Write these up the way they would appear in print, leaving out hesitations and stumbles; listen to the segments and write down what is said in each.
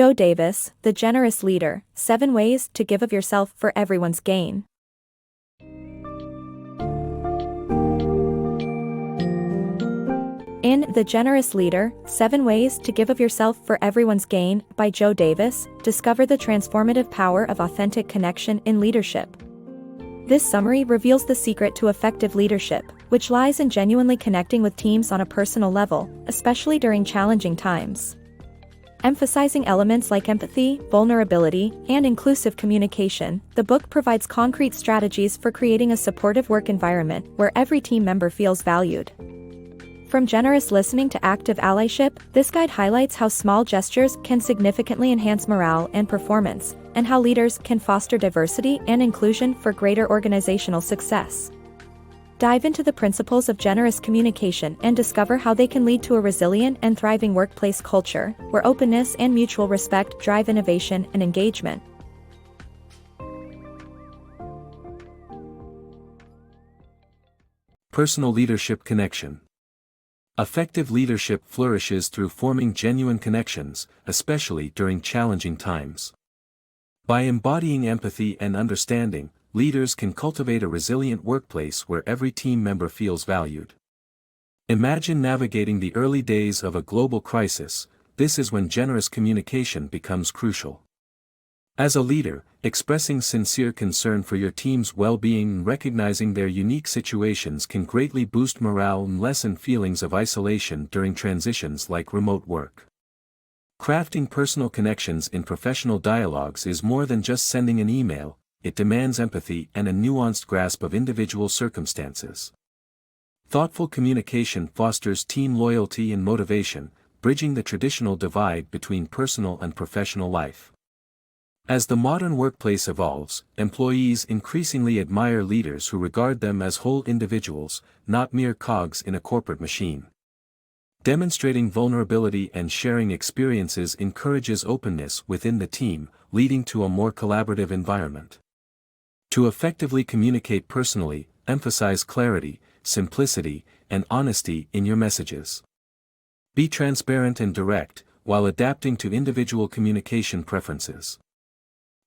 Joe Davis, The Generous Leader, 7 Ways to Give of Yourself for Everyone's Gain. In The Generous Leader, 7 Ways to Give of Yourself for Everyone's Gain by Joe Davis, discover the transformative power of authentic connection in leadership. This summary reveals the secret to effective leadership, which lies in genuinely connecting with teams on a personal level, especially during challenging times. Emphasizing elements like empathy, vulnerability, and inclusive communication, the book provides concrete strategies for creating a supportive work environment where every team member feels valued. From generous listening to active allyship, this guide highlights how small gestures can significantly enhance morale and performance, and how leaders can foster diversity and inclusion for greater organizational success. Dive into the principles of generous communication and discover how they can lead to a resilient and thriving workplace culture, where openness and mutual respect drive innovation and engagement. Personal leadership connection. Effective leadership flourishes through forming genuine connections, especially during challenging times. By embodying empathy and understanding, leaders can cultivate a resilient workplace where every team member feels valued. Imagine navigating the early days of a global crisis. This is when generous communication becomes crucial. As a leader, expressing sincere concern for your team's well-being and recognizing their unique situations can greatly boost morale and lessen feelings of isolation during transitions like remote work. Crafting personal connections in professional dialogues is more than just sending an email. It demands empathy and a nuanced grasp of individual circumstances. Thoughtful communication fosters team loyalty and motivation, bridging the traditional divide between personal and professional life. As the modern workplace evolves, employees increasingly admire leaders who regard them as whole individuals, not mere cogs in a corporate machine. Demonstrating vulnerability and sharing experiences encourages openness within the team, leading to a more collaborative environment. To effectively communicate personally, emphasize clarity, simplicity, and honesty in your messages. Be transparent and direct, while adapting to individual communication preferences.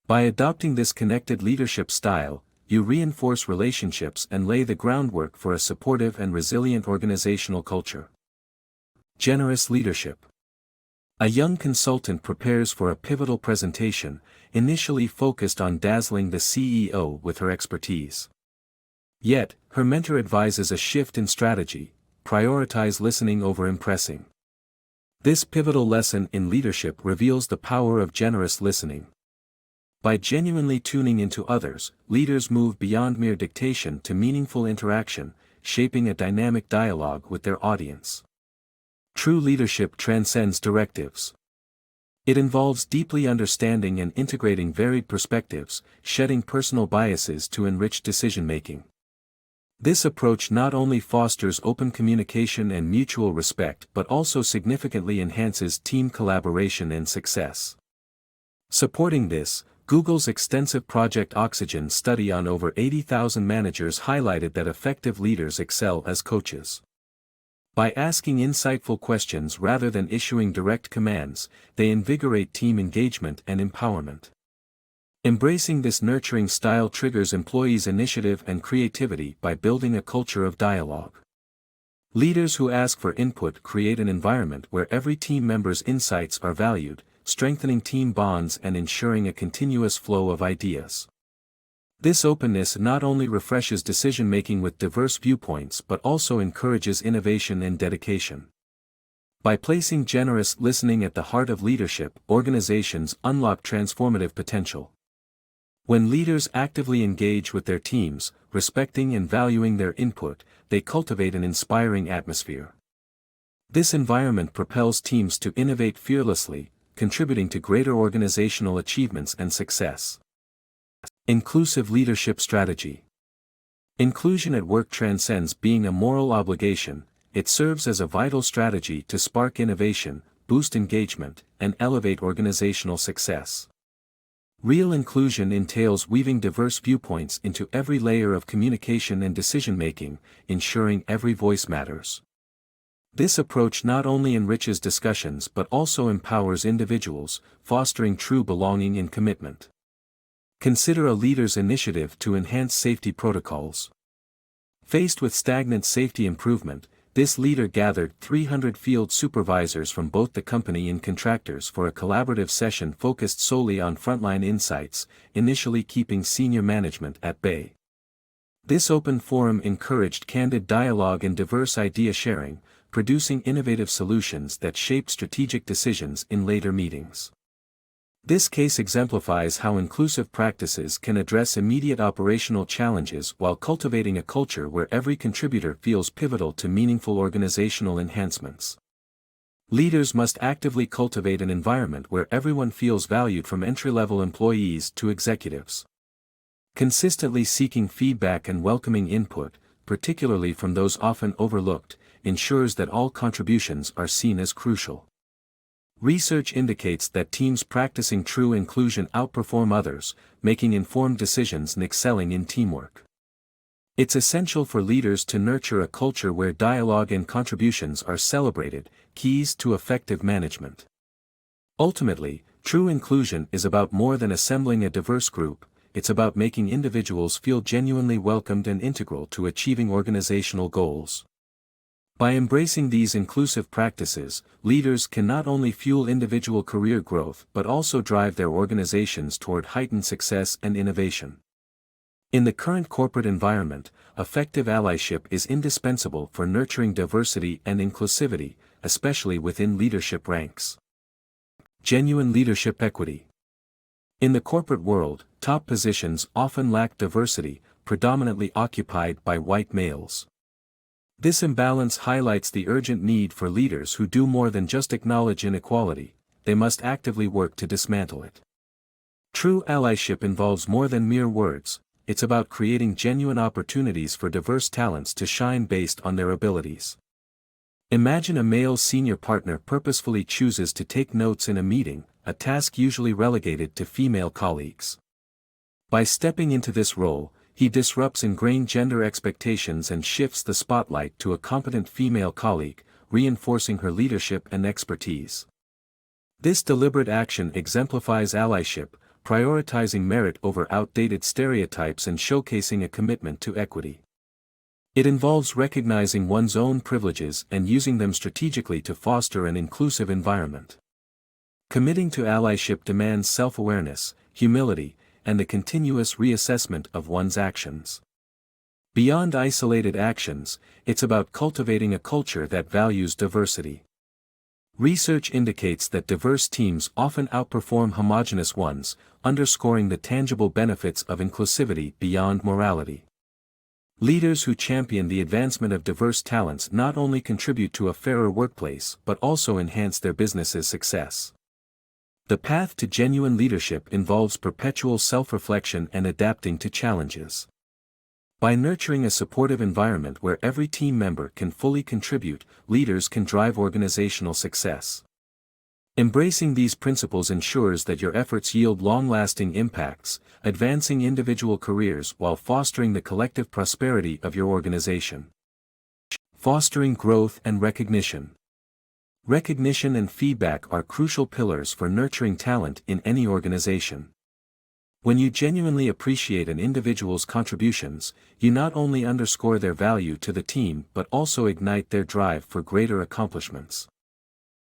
By adopting this connected leadership style, you reinforce relationships and lay the groundwork for a supportive and resilient organizational culture. Generous leadership. A young consultant prepares for a pivotal presentation, initially focused on dazzling the CEO with her expertise. Yet, her mentor advises a shift in strategy: prioritize listening over impressing. This pivotal lesson in leadership reveals the power of generous listening. By genuinely tuning into others, leaders move beyond mere dictation to meaningful interaction, shaping a dynamic dialogue with their audience. True leadership transcends directives. It involves deeply understanding and integrating varied perspectives, shedding personal biases to enrich decision-making. This approach not only fosters open communication and mutual respect but also significantly enhances team collaboration and success. Supporting this, Google's extensive Project Oxygen study on over 80,000 managers highlighted that effective leaders excel as coaches. By asking insightful questions rather than issuing direct commands, they invigorate team engagement and empowerment. Embracing this nurturing style triggers employees' initiative and creativity by building a culture of dialogue. Leaders who ask for input create an environment where every team member's insights are valued, strengthening team bonds and ensuring a continuous flow of ideas. This openness not only refreshes decision-making with diverse viewpoints but also encourages innovation and dedication. By placing generous listening at the heart of leadership, organizations unlock transformative potential. When leaders actively engage with their teams, respecting and valuing their input, they cultivate an inspiring atmosphere. This environment propels teams to innovate fearlessly, contributing to greater organizational achievements and success. Inclusive leadership strategy. Inclusion at work transcends being a moral obligation. It serves as a vital strategy to spark innovation, boost engagement, and elevate organizational success. Real inclusion entails weaving diverse viewpoints into every layer of communication and decision-making, ensuring every voice matters. This approach not only enriches discussions but also empowers individuals, fostering true belonging and commitment. Consider a leader's initiative to enhance safety protocols. Faced with stagnant safety improvement, this leader gathered 300 field supervisors from both the company and contractors for a collaborative session focused solely on frontline insights, initially keeping senior management at bay. This open forum encouraged candid dialogue and diverse idea sharing, producing innovative solutions that shaped strategic decisions in later meetings. This case exemplifies how inclusive practices can address immediate operational challenges while cultivating a culture where every contributor feels pivotal to meaningful organizational enhancements. Leaders must actively cultivate an environment where everyone feels valued, from entry-level employees to executives. Consistently seeking feedback and welcoming input, particularly from those often overlooked, ensures that all contributions are seen as crucial. Research indicates that teams practicing true inclusion outperform others, making informed decisions and excelling in teamwork. It's essential for leaders to nurture a culture where dialogue and contributions are celebrated, keys to effective management. Ultimately, true inclusion is about more than assembling a diverse group, it's about making individuals feel genuinely welcomed and integral to achieving organizational goals. By embracing these inclusive practices, leaders can not only fuel individual career growth but also drive their organizations toward heightened success and innovation. In the current corporate environment, effective allyship is indispensable for nurturing diversity and inclusivity, especially within leadership ranks. Genuine leadership equity. In the corporate world, top positions often lack diversity, predominantly occupied by white males. This imbalance highlights the urgent need for leaders who do more than just acknowledge inequality; they must actively work to dismantle it. True allyship involves more than mere words, it's about creating genuine opportunities for diverse talents to shine based on their abilities. Imagine a male senior partner purposefully chooses to take notes in a meeting, a task usually relegated to female colleagues. By stepping into this role, he disrupts ingrained gender expectations and shifts the spotlight to a competent female colleague, reinforcing her leadership and expertise. This deliberate action exemplifies allyship, prioritizing merit over outdated stereotypes and showcasing a commitment to equity. It involves recognizing one's own privileges and using them strategically to foster an inclusive environment. Committing to allyship demands self-awareness, humility, and the continuous reassessment of one's actions. Beyond isolated actions, it's about cultivating a culture that values diversity. Research indicates that diverse teams often outperform homogeneous ones, underscoring the tangible benefits of inclusivity beyond morality. Leaders who champion the advancement of diverse talents not only contribute to a fairer workplace but also enhance their business's success. The path to genuine leadership involves perpetual self-reflection and adapting to challenges. By nurturing a supportive environment where every team member can fully contribute, leaders can drive organizational success. Embracing these principles ensures that your efforts yield long-lasting impacts, advancing individual careers while fostering the collective prosperity of your organization. Fostering growth and recognition. Recognition and feedback are crucial pillars for nurturing talent in any organization. When you genuinely appreciate an individual's contributions, you not only underscore their value to the team but also ignite their drive for greater accomplishments.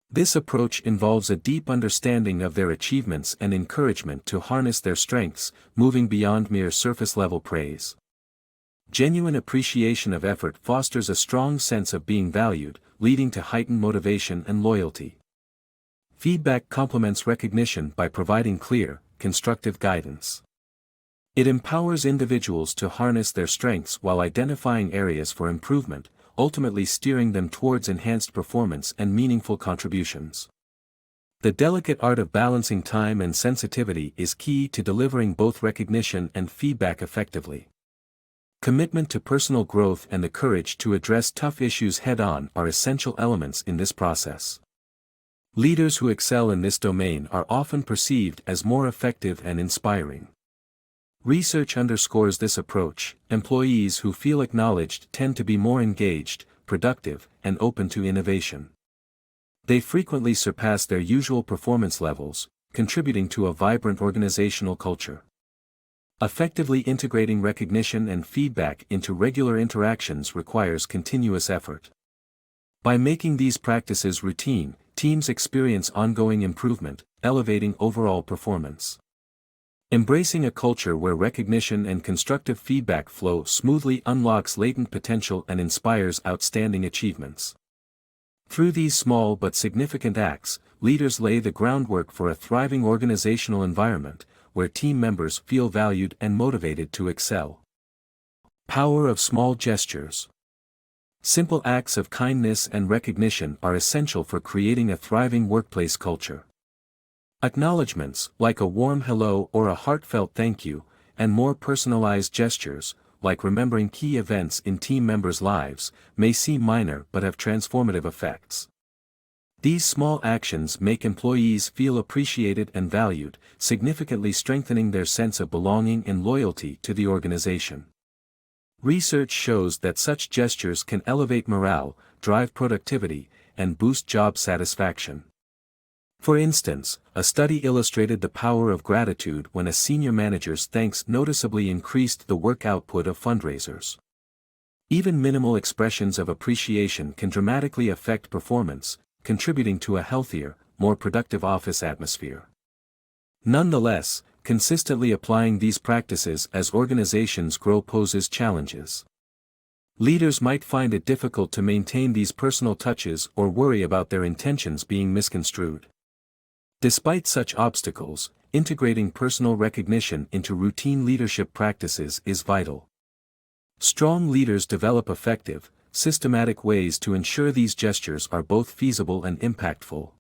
This approach involves a deep understanding of their achievements and encouragement to harness their strengths, moving beyond mere surface-level praise. Genuine appreciation of effort fosters a strong sense of being valued, leading to heightened motivation and loyalty. Feedback complements recognition by providing clear, constructive guidance. It empowers individuals to harness their strengths while identifying areas for improvement, ultimately steering them towards enhanced performance and meaningful contributions. The delicate art of balancing time and sensitivity is key to delivering both recognition and feedback effectively. Commitment to personal growth and the courage to address tough issues head-on are essential elements in this process. Leaders who excel in this domain are often perceived as more effective and inspiring. Research underscores this approach. Employees who feel acknowledged tend to be more engaged, productive, and open to innovation. They frequently surpass their usual performance levels, contributing to a vibrant organizational culture. Effectively integrating recognition and feedback into regular interactions requires continuous effort. By making these practices routine, teams experience ongoing improvement, elevating overall performance. Embracing a culture where recognition and constructive feedback flow smoothly unlocks latent potential and inspires outstanding achievements. Through these small but significant acts, leaders lay the groundwork for a thriving organizational environment, where team members feel valued and motivated to excel. Power of small gestures. Simple acts of kindness and recognition are essential for creating a thriving workplace culture. Acknowledgements, like a warm hello or a heartfelt thank you, and more personalized gestures, like remembering key events in team members' lives, may seem minor but have transformative effects. These small actions make employees feel appreciated and valued, significantly strengthening their sense of belonging and loyalty to the organization. Research shows that such gestures can elevate morale, drive productivity, and boost job satisfaction. For instance, a study illustrated the power of gratitude when a senior manager's thanks noticeably increased the work output of fundraisers. Even minimal expressions of appreciation can dramatically affect performance, contributing to a healthier, more productive office atmosphere. Nonetheless, consistently applying these practices as organizations grow poses challenges. Leaders might find it difficult to maintain these personal touches or worry about their intentions being misconstrued. Despite such obstacles, integrating personal recognition into routine leadership practices is vital. Strong leaders develop effective, systematic ways to ensure these gestures are both feasible and impactful.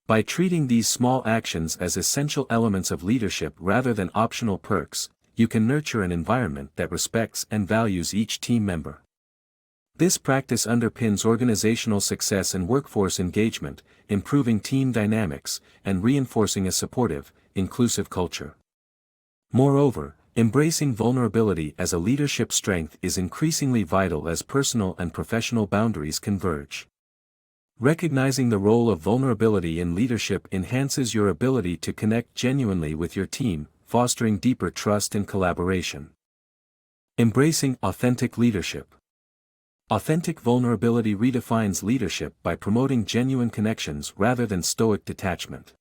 By treating these small actions as essential elements of leadership rather than optional perks, you can nurture an environment that respects and values each team member. This practice underpins organizational success and workforce engagement, improving team dynamics, and reinforcing a supportive, inclusive culture. Moreover, embracing vulnerability as a leadership strength is increasingly vital as personal and professional boundaries converge. Recognizing the role of vulnerability in leadership enhances your ability to connect genuinely with your team, fostering deeper trust and collaboration. Embracing authentic leadership. Authentic vulnerability redefines leadership by promoting genuine connections rather than stoic detachment.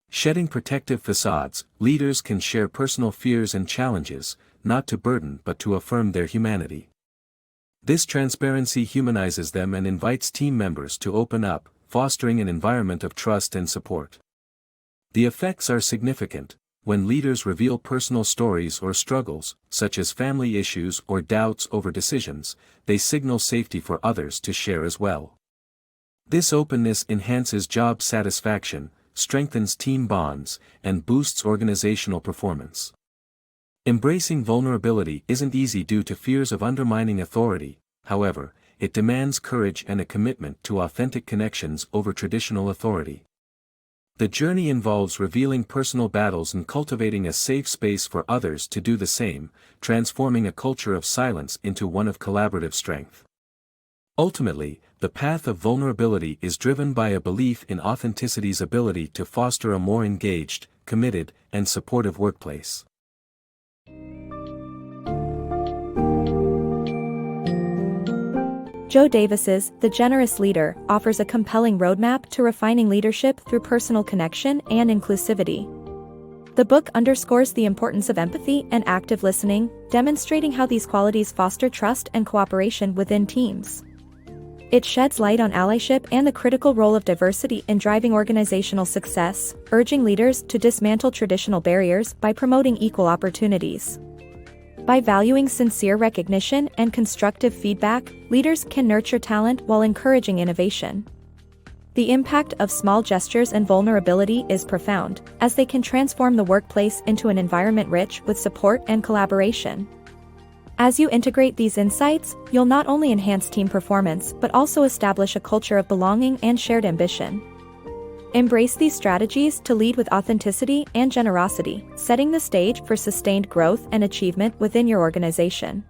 Shedding protective facades, leaders can share personal fears and challenges, not to burden but to affirm their humanity. This transparency humanizes them and invites team members to open up, fostering an environment of trust and support. The effects are significant. When leaders reveal personal stories or struggles, such as family issues or doubts over decisions, they signal safety for others to share as well. This openness enhances job satisfaction, strengthens team bonds, and boosts organizational performance. Embracing vulnerability isn't easy due to fears of undermining authority. However, it demands courage and a commitment to authentic connections over traditional authority. The journey involves revealing personal battles and cultivating a safe space for others to do the same, transforming a culture of silence into one of collaborative strength. Ultimately, the path of vulnerability is driven by a belief in authenticity's ability to foster a more engaged, committed, and supportive workplace. Joe Davis's The Generous Leader offers a compelling roadmap to refining leadership through personal connection and inclusivity. The book underscores the importance of empathy and active listening, demonstrating how these qualities foster trust and cooperation within teams. It sheds light on allyship and the critical role of diversity in driving organizational success, urging leaders to dismantle traditional barriers by promoting equal opportunities. By valuing sincere recognition and constructive feedback, leaders can nurture talent while encouraging innovation. The impact of small gestures and vulnerability is profound, as they can transform the workplace into an environment rich with support and collaboration. As you integrate these insights, you'll not only enhance team performance but also establish a culture of belonging and shared ambition. Embrace these strategies to lead with authenticity and generosity, setting the stage for sustained growth and achievement within your organization.